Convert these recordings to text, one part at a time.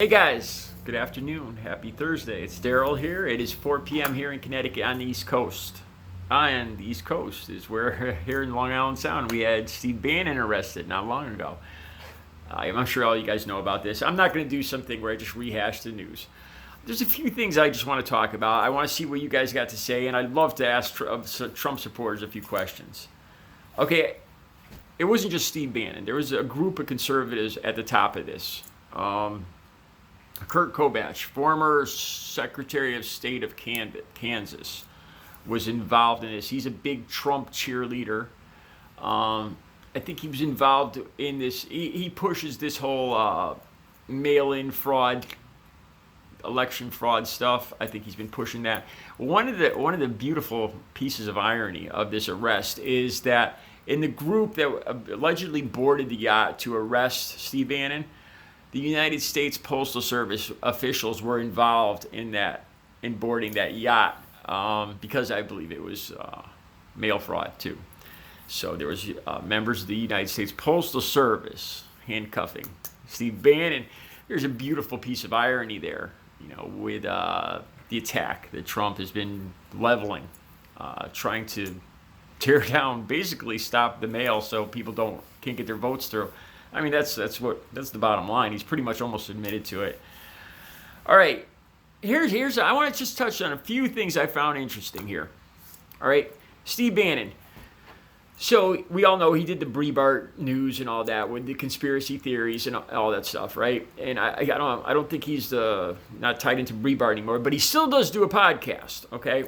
Hey guys, good afternoon. Happy Thursday. It's Daryl here. It is 4 p.m. here in Connecticut on the East Coast. And the East Coast is where here in Long Island Sound we had Steve Bannon arrested not long ago. I'm sure all you guys know about this. I'm not going to do something where I just rehash the news. There's a few things I just want to talk about. I want to see what you guys got to say, and I'd love to ask Trump supporters a few questions. Okay, it wasn't just Steve Bannon. There was a group of conservatives at the top of this. Kurt Kobach, former Secretary of State of Kansas, was involved in this. He's a big Trump cheerleader. I think he was involved in this. He pushes this whole mail-in fraud, election fraud stuff. I think he's been pushing that. One of the beautiful pieces of irony of this arrest is that in the group that allegedly boarded the yacht to arrest Steve Bannon, the United States Postal Service officials were involved in boarding that yacht because I believe it was mail fraud too. So there was members of the United States Postal Service handcuffing Steve Bannon. There's a beautiful piece of irony there, with the attack that Trump has been leveling, trying to tear down, basically stop the mail so people can't get their votes through. I mean, that's the bottom line. He's pretty much almost admitted to it. All right, here's I want to just touch on a few things I found interesting here. All right, Steve Bannon. So we all know he did the Breitbart news and all that with the conspiracy theories and all that stuff, right? And I don't think he's not tied into Breitbart anymore, but he still does do a podcast. Okay.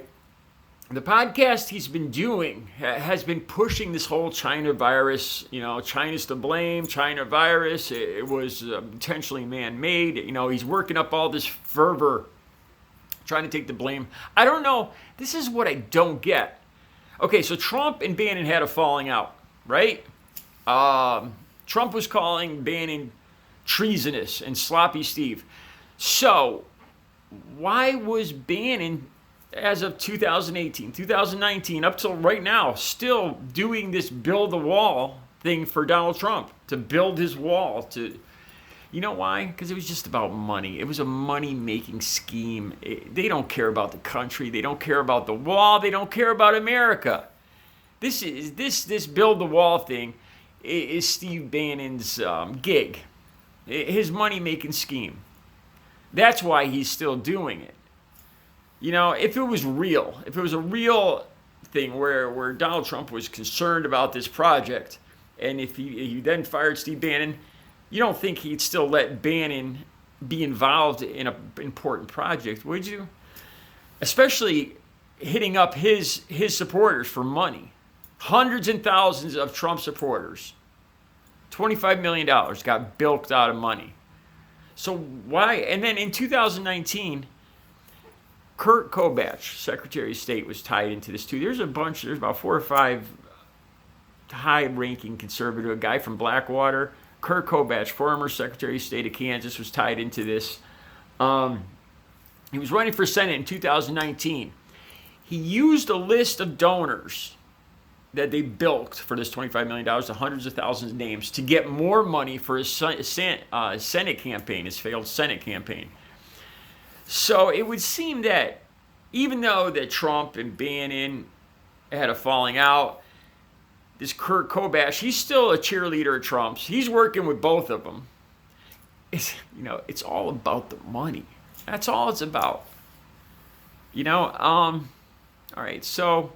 The podcast he's been doing has been pushing this whole China virus, China's to blame, China virus, it was intentionally man-made. He's working up all this fervor, trying to take the blame. I don't know. This is what I don't get. Okay, so Trump and Bannon had a falling out, right? Trump was calling Bannon treasonous and sloppy Steve. So why was Bannon, as of 2018, 2019, up till right now, still doing this build the wall thing for Donald Trump, to build his wall? You know why? Because it was just about money. It was a money-making scheme. They don't care about the country. They don't care about the wall. They don't care about America. This build the wall thing is Steve Bannon's gig, his money-making scheme. That's why he's still doing it. If it was a real thing where Donald Trump was concerned about this project, and if he then fired Steve Bannon, you don't think he'd still let Bannon be involved in an important project, would you? Especially hitting up his supporters for money. Hundreds and thousands of Trump supporters. $25 million got bilked out of money. So why? And then in 2019... Kurt Kobach, Secretary of State, was tied into this too. There's about 4 or 5 high-ranking conservative. A guy from Blackwater, Kurt Kobach, former Secretary of State of Kansas, was tied into this. He was running for Senate in 2019. He used a list of donors that they bilked for this $25 million, to hundreds of thousands of names, to get more money for his Senate campaign, his failed Senate campaign. So it would seem that even though that Trump and Bannon had a falling out, this Kurt Kobach, he's still a cheerleader of Trump's. He's working with both of them. It's all about the money. That's all it's about. All right, so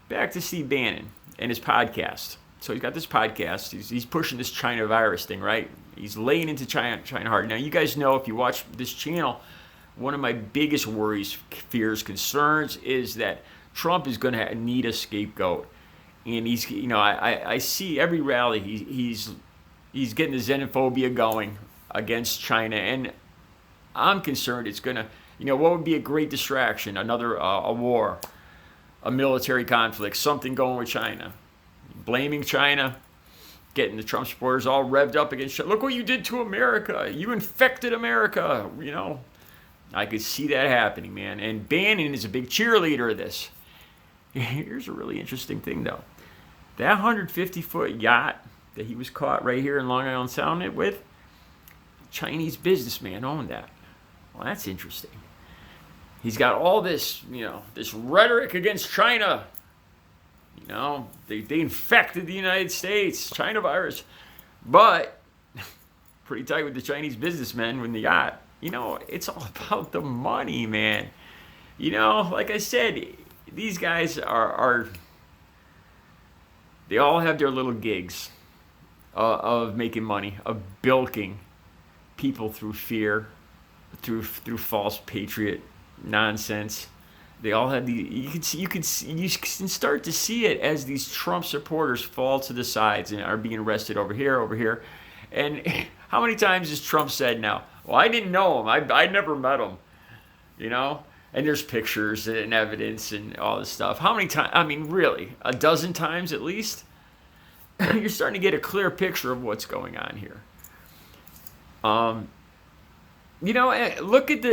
back to Steve Bannon and his podcast. So he's got this podcast. He's pushing this China virus thing, right? He's laying into China hard. Now, you guys know, if you watch this channel, one of my biggest worries, fears, concerns is that Trump is going to need a scapegoat. And he's, I see every rally, he's getting the xenophobia going against China. And I'm concerned it's going to, what would be a great distraction? Another, a war, a military conflict, something going with China. Blaming China, getting the Trump supporters all revved up against China. Look what you did to America. You infected America, I could see that happening, man. And Bannon is a big cheerleader of this. Here's a really interesting thing, though. That 150-foot yacht that he was caught right here in Long Island Sound with, Chinese businessman owned that. Well, that's interesting. He's got all this, this rhetoric against China. They infected the United States, China virus. But pretty tight with the Chinese businessmen when they got, it's all about the money, man. Like I said, these guys are they all have their little gigs of making money, of bilking people through fear, through false patriot nonsense. They all have you can start to see it as these Trump supporters fall to the sides and are being arrested over here. And how many times has Trump said now, well, I didn't know him. I never met him. And there's pictures and evidence and all this stuff. How many times? I mean, really, a dozen times at least? You're starting to get a clear picture of what's going on here. Look at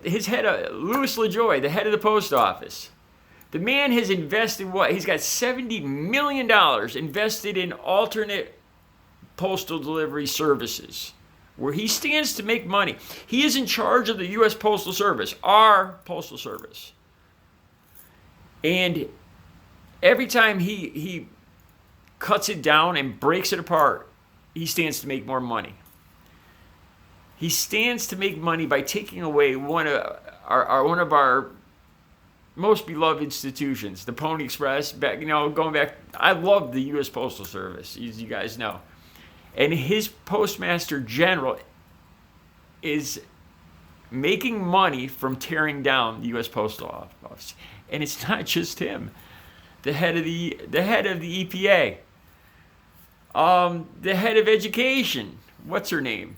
his head, Louis LaJoy, the head of the post office. The man has invested what? He's got $70 million invested in alternate postal delivery services, where he stands to make money. He is in charge of the U.S. Postal Service, our postal service. And every time he cuts it down and breaks it apart, he stands to make more money. He stands to make money by taking away one of our most beloved institutions, the Pony Express. Going back, I love the U.S. Postal Service, as you guys know. And his postmaster general is making money from tearing down the U.S. Postal Office. And it's not just him. The head of the EPA, the head of education. What's her name?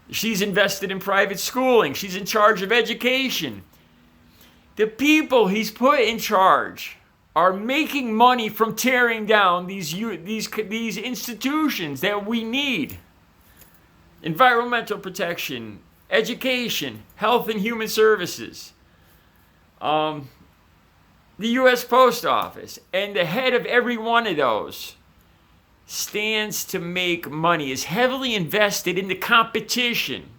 She's invested in private schooling. She's in charge of education. The people he's put in charge are making money from tearing down these institutions that we need. Environmental protection, education, health and human services, the U.S. Post Office, and the head of every one of those stands to make money, is heavily invested in the competition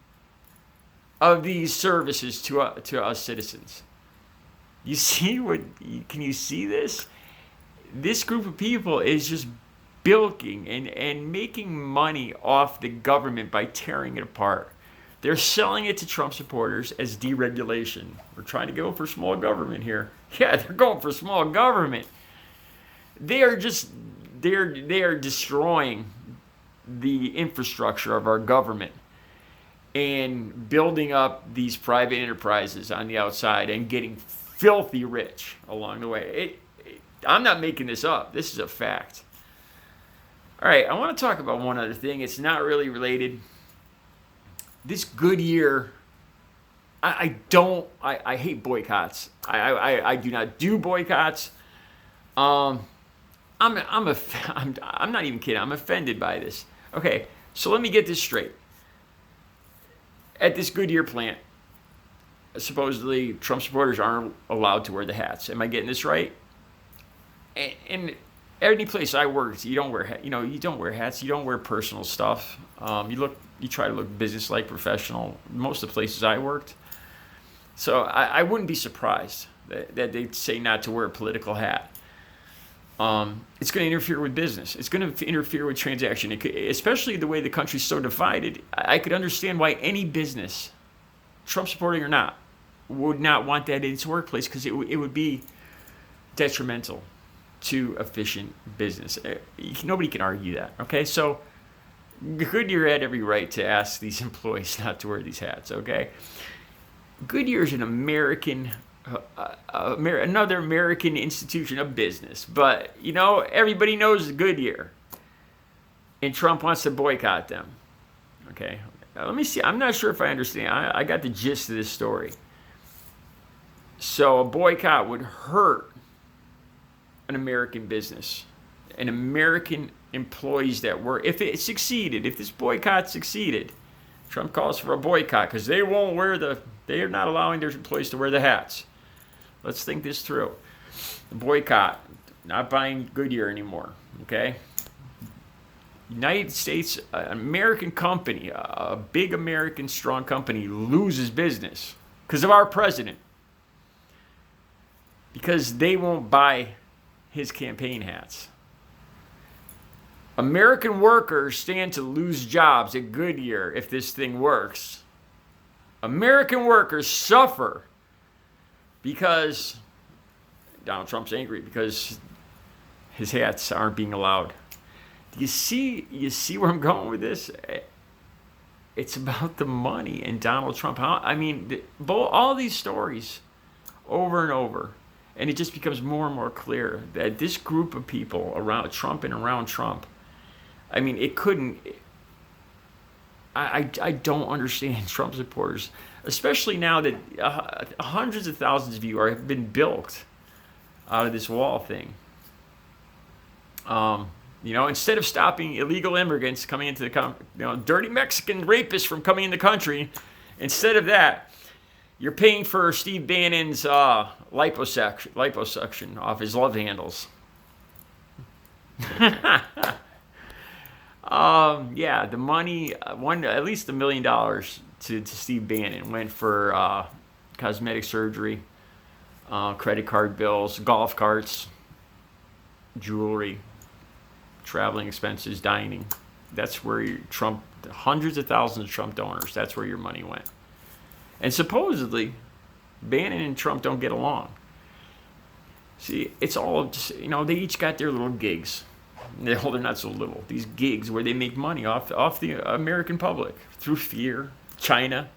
of these services to us citizens. You see can you see this? This group of people is just bilking and making money off the government by tearing it apart. They're selling it to Trump supporters as deregulation. We're trying to go for small government here. Yeah, they're going for small government. They are destroying the infrastructure of our government and building up these private enterprises on the outside and getting filthy rich along the way. I'm not making this up. This is a fact. All right, I want to talk about one other thing. It's not really related. This Goodyear, I hate boycotts. I do not do boycotts. I'm not even kidding. I'm offended by this. Okay, so let me get this straight. At this Goodyear plant, supposedly Trump supporters aren't allowed to wear the hats. Am I getting this right? And any place I worked, you don't wear hats. You don't wear hats. You don't wear personal stuff. You try to look business-like, professional. Most of the places I worked. So I wouldn't be surprised that they'd say not to wear a political hat. It's going to interfere with business. It's going to interfere with transaction. Especially the way the country's so divided. I could understand why any business, Trump supporting or not, would not want that in its workplace, because it would be detrimental to efficient business. Nobody can argue that. Okay, so Goodyear had every right to ask these employees not to wear these hats. Okay, Goodyear is an another American institution of business, but everybody knows Goodyear, and Trump wants to boycott them. Okay, let me see. I'm not sure if I understand. I got the gist of this story. So a boycott would hurt an American business, an American employees that work. If it succeeded, if this boycott succeeded, Trump calls for a boycott because they are not allowing their employees to wear the hats. Let's think this through. The boycott, not buying Goodyear anymore, okay? United States, an American company, a big American strong company loses business because of our president. Because they won't buy his campaign hats. American workers stand to lose jobs at Goodyear if this thing works. American workers suffer because Donald Trump's angry because his hats aren't being allowed. Do you see where I'm going with this? It's about the money and Donald Trump. I mean, all these stories over and over. And it just becomes more and more clear that this group of people around Trump and around Trump, I mean, it couldn't. I don't understand Trump supporters, especially now that hundreds of thousands of you have been bilked out of this wall thing. Instead of stopping illegal immigrants coming into the dirty Mexican rapists from coming in the country, instead of that, you're paying for Steve Bannon's liposuction off his love handles. The money, at least $1 million to Steve Bannon went for cosmetic surgery, credit card bills, golf carts, jewelry, traveling expenses, dining. That's where hundreds of thousands of Trump donors, that's where your money went. And supposedly, Bannon and Trump don't get along. See, it's all just, they each got their little gigs. They're not so little. These gigs where they make money off the American public through fear, China.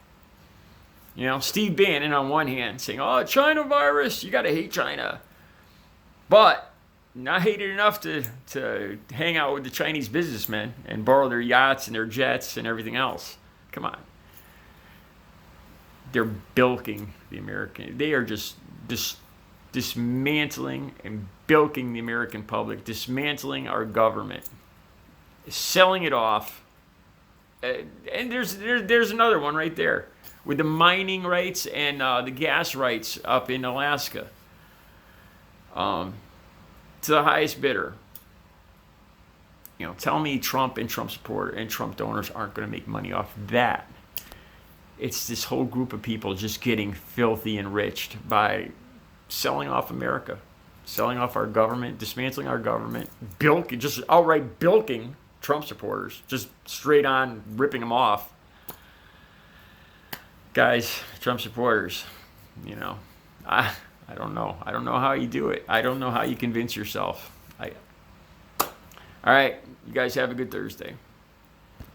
Steve Bannon on one hand saying, "Oh, China virus, you got to hate China," but not hate it enough to hang out with the Chinese businessmen and borrow their yachts and their jets and everything else. Come on. They're bilking the American. They are just dismantling and bilking the American public, dismantling our government, selling it off. And there's another one right there with the mining rights and the gas rights up in Alaska to the highest bidder. Tell me Trump and Trump supporters and Trump donors aren't going to make money off that. It's this whole group of people just getting filthy enriched by selling off America, selling off our government, dismantling our government, just outright bilking Trump supporters, just straight on ripping them off. Guys, Trump supporters, I don't know. I don't know how you do it. I don't know how you convince yourself. All right, you guys have a good Thursday.